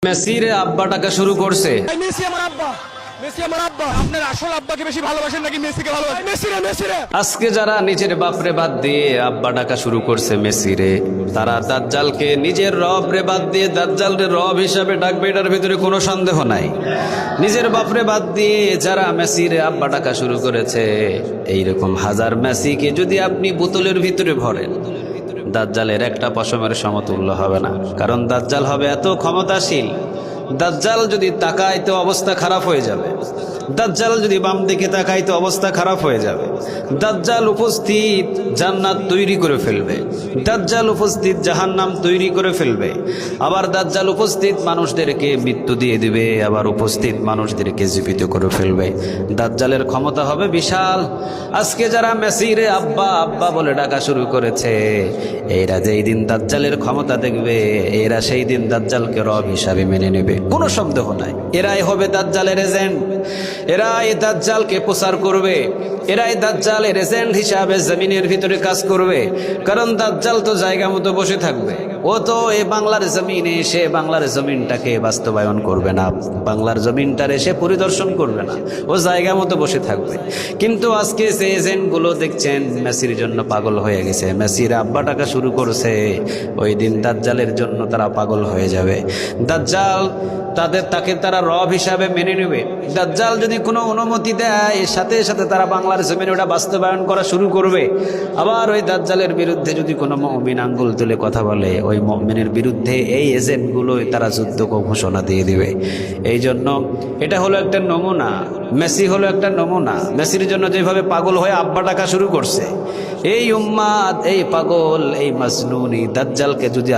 মেসির আব্বা টাকা শুরু করছে। মেসি আমার আব্বা, মেসি আমার আব্বা। আপনার আসল আব্বাকে বেশি ভালোবাসেন নাকি মেসিকে ভালোবাসেন? মেসিরে। আজকে যারা নিজের বাপরে বাদ দিয়ে আব্বা টাকা শুরু করছে মেসিরে, তারা দাজ্জালকে নিজের রব রে বাদ দিয়ে দাজ্জাল রে রব হিসাবে ডাকবে, এটার ভিতরে কোনো সন্দেহ নাই। নিজের বাপরে বাদ দিয়ে যারা মেসিরে আব্বা টাকা শুরু করেছে, এইরকম হাজার মেসিকে যদি আপনি বোতলের ভিতরে ভরেন, দাজ্জালের একটা পশমের সমতুল্য হবে না। কারণ দাজ্জাল হবে এত ক্ষমতাশীল, দাজ্জাল যদি তাকায় তো অবস্থা খারাপ হয়ে যাবে, দাজ্জাল যদি বাম দিকে তাকায় তো অবস্থা খারাপ হয়ে যাবে। দাজ্জাল উপস্থিত জান্নাত তৈরি করে ফেলবে, দাজ্জাল উপস্থিত জাহান্নাম তৈরি করে ফেলবে, আবার দাজ্জাল উপস্থিত মানুষদেরকে মৃত্যু দিয়ে দিবে, আবার উপস্থিত মানুষদেরকে জীবিত করে ফেলবে। দাজ্জালের ক্ষমতা হবে বিশাল। আজকে যারা মেসিরে আব্বা আব্বা বলে ডাকা শুরু করেছে, এরা যেই দিন দাজ্জালের ক্ষমতা দেখবে, এরা সেই দিন দাজ্জালকে রব হিসাবে মেনে নেবে, কোনো সন্দেহ নাই। এরাই হবে দাজ্জালের এজেন্ট, এরা এই দাজ্জালকে প্রচার করবে, এরা এই দাজ্জালের এজেন্ট হিসাবে জমিনের ভিতরে কাজ করবে। কারণ দাজ্জাল তো জায়গা মতো বসে থাকবে, ও তো এই বাংলার জমিনে এসে বাংলার জমিনটাকে বাস্তবায়ন করবে না, বাংলার জমিনটার এসে পরিদর্শন করবে না, ও জায়গা মতো বসে থাকবে। কিন্তু আজকে যে এজেন্টগুলো দেখছেন মেসির জন্য পাগল হয়ে গেছে, মেসির আব্বা টাকা শুরু করছে, ওই দিন দাজ্জালের জন্য তারা পাগল হয়ে যাবে। দাজ্জাল তাকে তারা রব হিসাবে মেনে নেবে। দাজ্জাল যদি কোনো অনুমতি দেয়, সাথে সাথে তারা বাংলার জমিনে ওটা বাস্তবায়ন করা শুরু করবে। আবার ওই দাজ্জালের বিরুদ্ধে যদি কোনো মুমিন আঙ্গুল তুলে কথা বলে, ওই মুমিনের বিরুদ্ধে এই এজেন্টগুলোই তারা যুদ্ধ ঘোষণা দিয়ে দিবে। এই জন্য এটা হলো একটা নমুনা, মেসি হলো একটা নমুনা। মেসির জন্য যেভাবে পাগল হয়ে আব্বা টাকা শুরু করছে, এই উম্মাদ, এই পাগল, এই মাজনুন, এই দাজ্জালকে যদি